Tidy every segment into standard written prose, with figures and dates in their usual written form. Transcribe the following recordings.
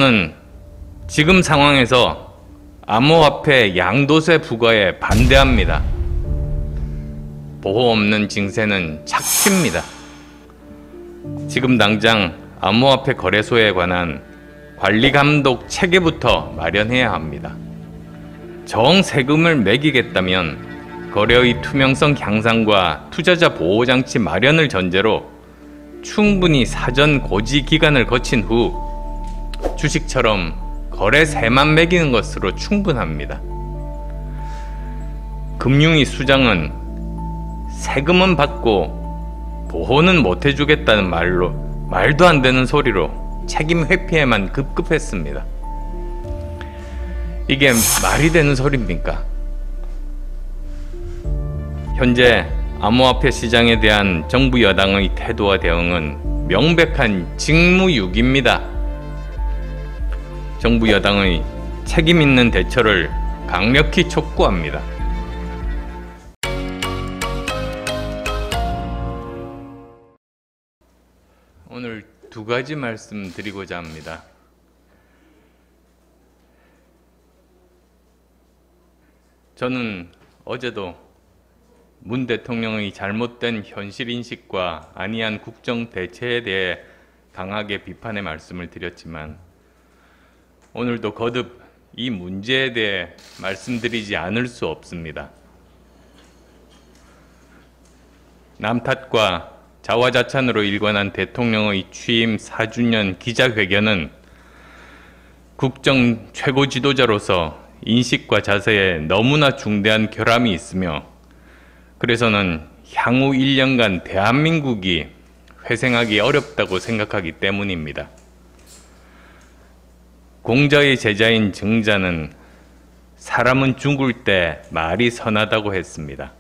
저는 지금 상황에서 암호화폐 양도세 부과에 반대합니다. 보호 없는 징세는 착취입니다. 지금 당장 암호화폐 거래소에 관한 관리감독 체계부터 마련해야 합니다. 정 세금을 매기겠다면 거래의 투명성 향상과 투자자 보호장치 마련을 전제로 충분히 사전 고지 기간을 거친 후 주식처럼 거래세만 매기는 것으로 충분합니다. 금융위 수장은 세금은 받고 보호는 못 해주겠다는 말도 안 되는 소리로 책임 회피에만 급급했습니다. 이게 말이 되는 소리입니까? 현재 암호화폐 시장에 대한 정부 여당의 태도와 대응은 명백한 직무유기입니다. 정부 여당의 책임 있는 대처를 강력히 촉구합니다. 오늘 두 가지 말씀 드리고자 합니다. 저는 어제도 문 대통령의 잘못된 현실인식과 안이한 국정 대체에 대해 강하게 비판의 말씀을 드렸지만 오늘도 거듭 이 문제에 대해 말씀드리지 않을 수 없습니다. 남 탓과 자화자찬으로 일관한 대통령의 취임 4주년 기자회견은 국정 최고 지도자로서 인식과 자세에 너무나 중대한 결함이 있으며 그래서는 향후 1년간 대한민국이 회생하기 어렵다고 생각하기 때문입니다. 공자의 제자인 증자는 사람은 죽을 때 말이 선하다고 했습니다.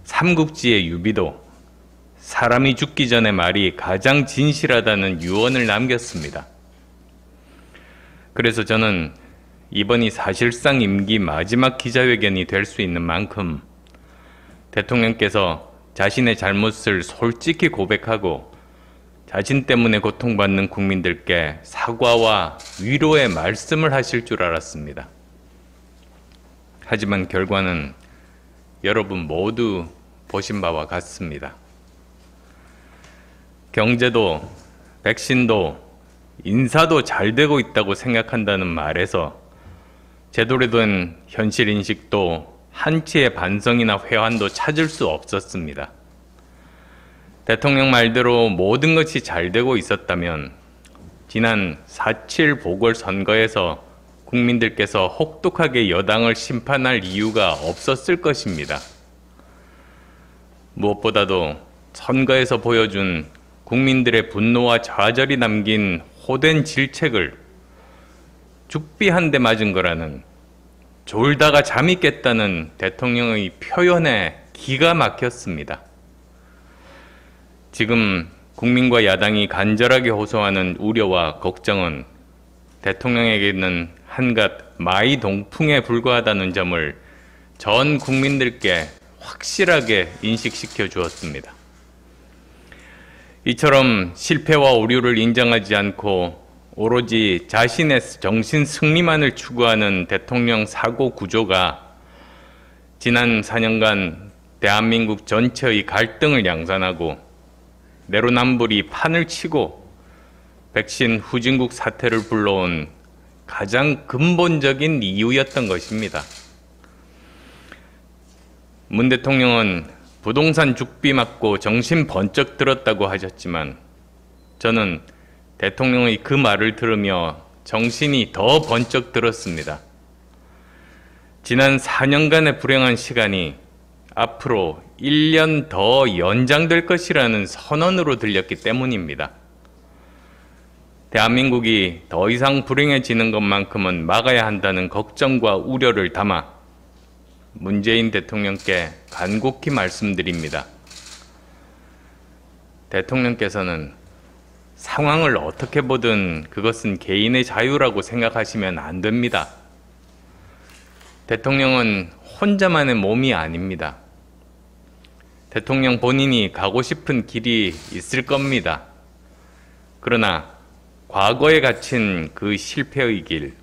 삼국지의 유비도 사람이 죽기 전에 말이 가장 진실하다는 유언을 남겼습니다. 그래서 저는 이번이 사실상 임기 마지막 기자회견이 될 수 있는 만큼 대통령께서 자신의 잘못을 솔직히 고백하고 자신 때문에 고통받는 국민들께 사과와 위로의 말씀을 하실 줄 알았습니다. 하지만 결과는 여러분 모두 보신 바와 같습니다. 경제도, 백신도, 인사도 잘 되고 있다고 생각한다는 말에서 제대로 된 현실인식도 한치의 반성이나 회환도 찾을 수 없었습니다. 대통령 말대로 모든 것이 잘 되고 있었다면 지난 4.7 보궐선거에서 국민들께서 혹독하게 여당을 심판할 이유가 없었을 것입니다. 무엇보다도 선거에서 보여준 국민들의 분노와 좌절이 담긴 호된 질책을 죽비 한 대 맞은 거라는 졸다가 잠이 깼다는 대통령의 표현에 기가 막혔습니다. 지금 국민과 야당이 간절하게 호소하는 우려와 걱정은 대통령에게는 한갓 마이동풍에 불과하다는 점을 전 국민들께 확실하게 인식시켜 주었습니다. 이처럼 실패와 오류를 인정하지 않고 오로지 자신의 정신 승리만을 추구하는 대통령 사고 구조가 지난 4년간 대한민국 전체의 갈등을 양산하고 내로남불이 판을 치고 백신 후진국 사태를 불러온 가장 근본적인 이유였던 것입니다. 문 대통령은 부동산 죽비 맞고 정신 번쩍 들었다고 하셨지만 저는 대통령의 그 말을 들으며 정신이 더 번쩍 들었습니다. 지난 4년간의 불행한 시간이 앞으로 1년 더 연장될 것이라는 선언으로 들렸기 때문입니다. 대한민국이 더 이상 불행해지는 것만큼은 막아야 한다는 걱정과 우려를 담아 문재인 대통령께 간곡히 말씀드립니다. 대통령께서는 상황을 어떻게 보든 그것은 개인의 자유라고 생각하시면 안 됩니다. 대통령은 혼자만의 몸이 아닙니다. 대통령 본인이 가고 싶은 길이 있을 겁니다. 그러나 과거에 갇힌 그 실패의 길,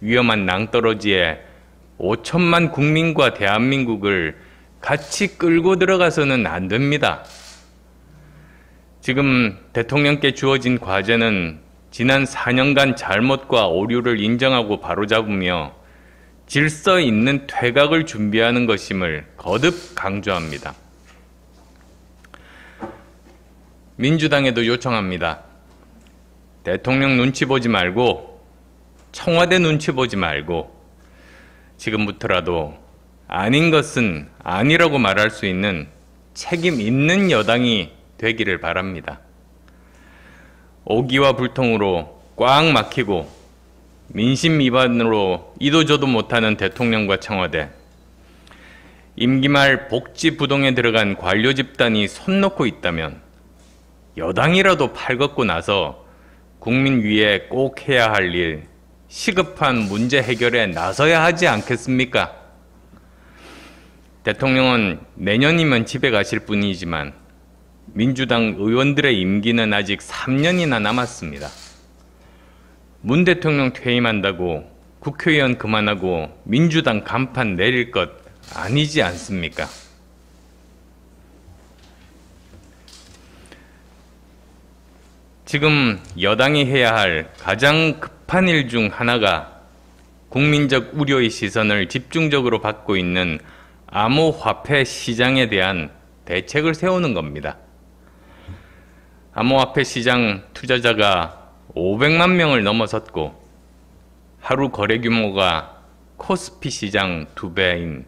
위험한 낭떠러지에 5천만 국민과 대한민국을 같이 끌고 들어가서는 안 됩니다. 지금 대통령께 주어진 과제는 지난 4년간 잘못과 오류를 인정하고 바로잡으며 질서 있는 퇴각을 준비하는 것임을 거듭 강조합니다. 민주당에도 요청합니다. 대통령 눈치 보지 말고 청와대 눈치 보지 말고 지금부터라도 아닌 것은 아니라고 말할 수 있는 책임 있는 여당이 되기를 바랍니다. 오기와 불통으로 꽉 막히고 민심 위반으로 이도저도 못하는 대통령과 청와대, 임기 말 복지 부동에 들어간 관료 집단이 손 놓고 있다면 여당이라도 팔걷고 나서 국민 위에 꼭 해야 할 일, 시급한 문제 해결에 나서야 하지 않겠습니까? 대통령은 내년이면 집에 가실 뿐이지만 민주당 의원들의 임기는 아직 3년이나 남았습니다. 문 대통령 퇴임한다고 국회의원 그만하고 민주당 간판 내릴 것 아니지 않습니까? 지금 여당이 해야 할 가장 급한 일 중 하나가 국민적 우려의 시선을 집중적으로 받고 있는 암호화폐 시장에 대한 대책을 세우는 겁니다. 암호화폐 시장 투자자가 500만 명을 넘어섰고 하루 거래 규모가 코스피 시장 2배인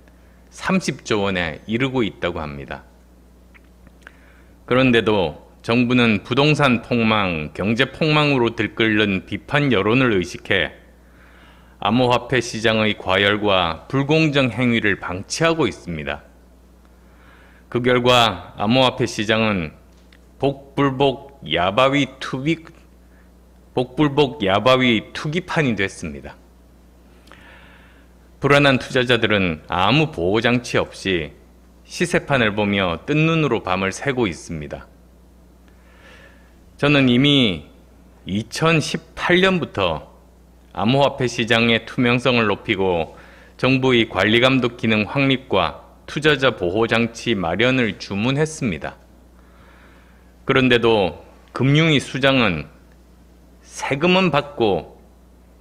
30조 원에 이르고 있다고 합니다. 그런데도 정부는 부동산 폭망, 경제 폭망으로 들끓는 비판 여론을 의식해 암호화폐 시장의 과열과 불공정 행위를 방치하고 있습니다. 그 결과 암호화폐 시장은 복불복 야바위 투기판이 됐습니다. 불안한 투자자들은 아무 보호장치 없이 시세판을 보며 뜬 눈으로 밤을 새고 있습니다. 저는 이미 2018년부터 암호화폐 시장의 투명성을 높이고 정부의 관리감독 기능 확립과 투자자 보호장치 마련을 주문했습니다. 그런데도 금융위 수장은 세금은 받고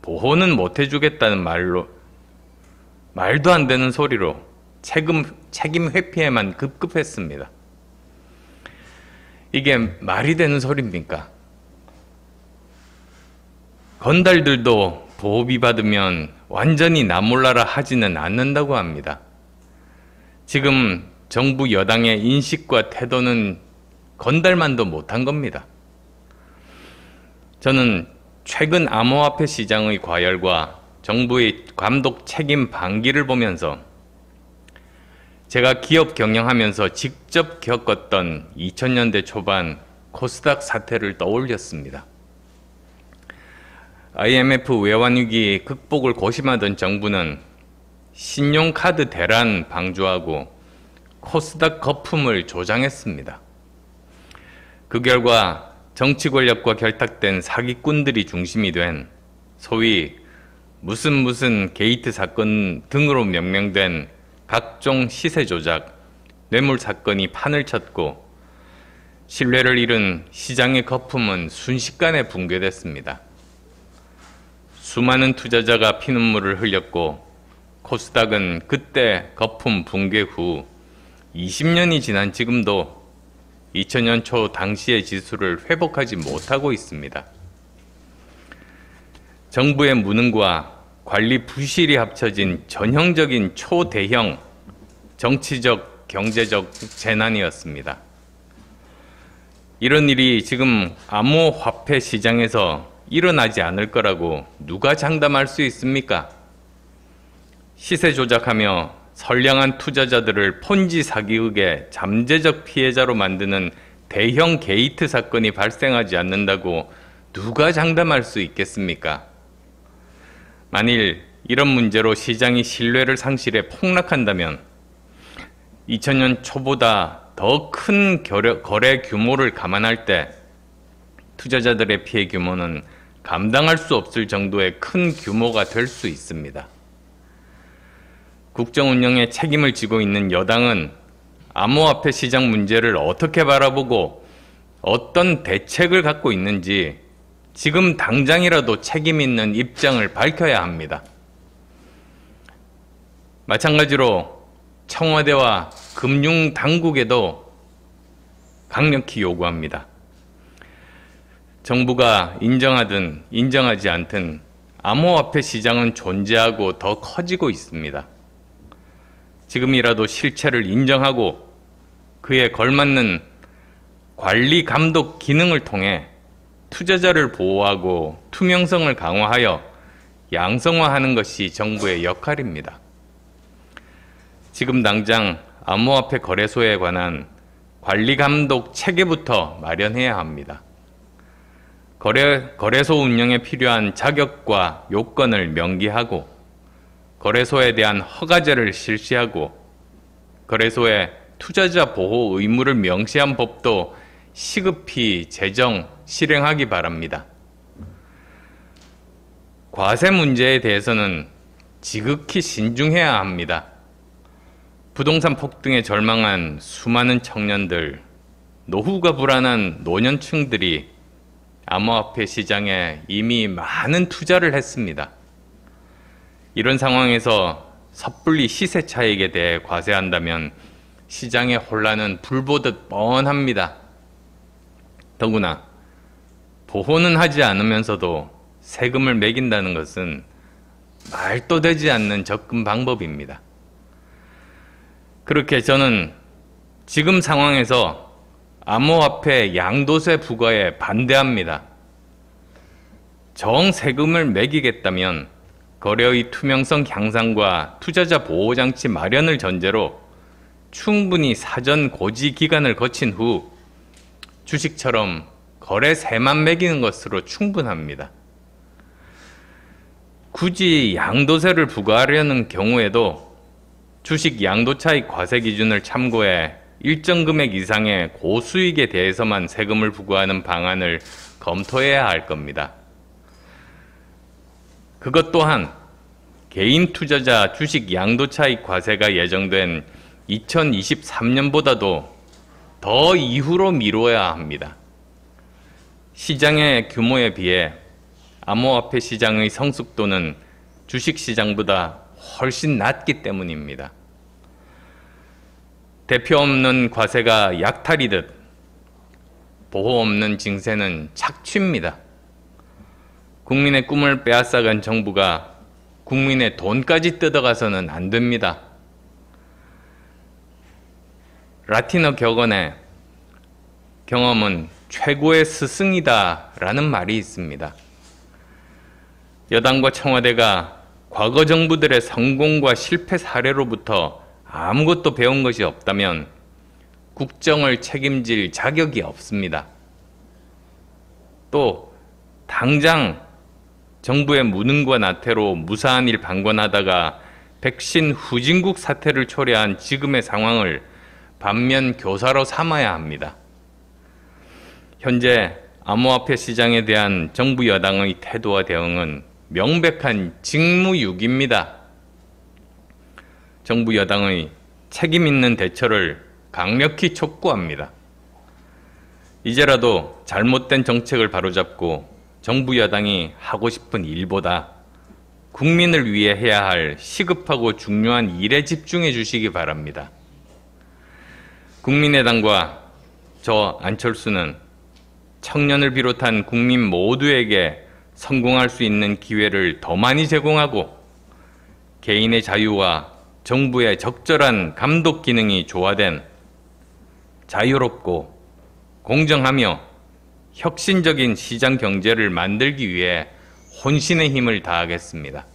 보호는 못 해주겠다는 말도 안 되는 소리로 책임 회피에만 급급했습니다. 이게 말이 되는 소리입니까? 건달들도 보호비 받으면 완전히 나 몰라라 하지는 않는다고 합니다. 지금 정부 여당의 인식과 태도는 건달만도 못한 겁니다. 저는 최근 암호화폐 시장의 과열과 정부의 감독 책임 방기를 보면서 제가 기업 경영하면서 직접 겪었던 2000년대 초반 코스닥 사태를 떠올렸습니다. IMF 외환위기 극복을 고심하던 정부는 신용카드 대란 방조하고 코스닥 거품을 조장했습니다. 그 결과 정치 권력과 결탁된 사기꾼들이 중심이 된 소위 무슨 게이트 사건 등으로 명명된 각종 시세 조작, 뇌물 사건이 판을 쳤고 신뢰를 잃은 시장의 거품은 순식간에 붕괴됐습니다. 수많은 투자자가 피눈물을 흘렸고 코스닥은 그때 거품 붕괴 후 20년이 지난 지금도 2000년 초 당시의 지수를 회복하지 못하고 있습니다. 정부의 무능과 관리 부실이 합쳐진 전형적인 초대형 정치적, 경제적 재난이었습니다. 이런 일이 지금 암호화폐 시장에서 일어나지 않을 거라고 누가 장담할 수 있습니까? 시세 조작하며 선량한 투자자들을 폰지 사기극의 잠재적 피해자로 만드는 대형 게이트 사건이 발생하지 않는다고 누가 장담할 수 있겠습니까? 만일 이런 문제로 시장이 신뢰를 상실해 폭락한다면 2000년 초보다 더 큰 거래 규모를 감안할 때 투자자들의 피해 규모는 감당할 수 없을 정도의 큰 규모가 될 수 있습니다. 국정 운영에 책임을 지고 있는 여당은 암호화폐 시장 문제를 어떻게 바라보고 어떤 대책을 갖고 있는지 지금 당장이라도 책임 있는 입장을 밝혀야 합니다. 마찬가지로 청와대와 금융당국에도 강력히 요구합니다. 정부가 인정하든 인정하지 않든 암호화폐 시장은 존재하고 더 커지고 있습니다. 지금이라도 실체를 인정하고 그에 걸맞는 관리 감독 기능을 통해 투자자를 보호하고 투명성을 강화하여 양성화하는 것이 정부의 역할입니다. 지금 당장 암호화폐 거래소에 관한 관리 감독 체계부터 마련해야 합니다. 거래소 운영에 필요한 자격과 요건을 명기하고 거래소에 대한 허가제를 실시하고 거래소의 투자자 보호 의무를 명시한 법도 시급히 제정, 실행하기 바랍니다. 과세 문제에 대해서는 지극히 신중해야 합니다. 부동산 폭등에 절망한 수많은 청년들, 노후가 불안한 노년층들이 암호화폐 시장에 이미 많은 투자를 했습니다. 이런 상황에서 섣불리 시세 차익에 대해 과세한다면 시장의 혼란은 불보듯 뻔합니다. 더구나 보호는 하지 않으면서도 세금을 매긴다는 것은 말도 되지 않는 접근 방법입니다. 그렇게 저는 지금 상황에서 암호화폐 양도세 부과에 반대합니다. 정 세금을 매기겠다면 거래의 투명성 향상과 투자자 보호장치 마련을 전제로 충분히 사전 고지 기간을 거친 후 주식처럼 거래세만 매기는 것으로 충분합니다. 굳이 양도세를 부과하려는 경우에도 주식 양도차익 과세 기준을 참고해 일정 금액 이상의 고수익에 대해서만 세금을 부과하는 방안을 검토해야 할 겁니다. 그것 또한 개인 투자자 주식 양도차익 과세가 예정된 2023년보다도 더 이후로 미뤄야 합니다. 시장의 규모에 비해 암호화폐 시장의 성숙도는 주식시장보다 훨씬 낮기 때문입니다. 대표 없는 과세가 약탈이듯 보호 없는 징세는 착취입니다. 국민의 꿈을 빼앗아간 정부가 국민의 돈까지 뜯어가서는 안 됩니다. 라틴어 격언에 경험은 최고의 스승이다 라는 말이 있습니다. 여당과 청와대가 과거 정부들의 성공과 실패 사례로부터 아무것도 배운 것이 없다면 국정을 책임질 자격이 없습니다. 또 당장 정부의 무능과 나태로 무사한 일 방관하다가 백신 후진국 사태를 초래한 지금의 상황을 반면 교사로 삼아야 합니다. 현재 암호화폐 시장에 대한 정부 여당의 태도와 대응은 명백한 직무유기입니다. 정부 여당의 책임 있는 대처를 강력히 촉구합니다. 이제라도 잘못된 정책을 바로잡고 정부 여당이 하고 싶은 일보다 국민을 위해 해야 할 시급하고 중요한 일에 집중해 주시기 바랍니다. 국민의당과 저 안철수는 청년을 비롯한 국민 모두에게 성공할 수 있는 기회를 더 많이 제공하고 개인의 자유와 정부의 적절한 감독 기능이 조화된 자유롭고 공정하며 혁신적인 시장 경제를 만들기 위해 혼신의 힘을 다하겠습니다.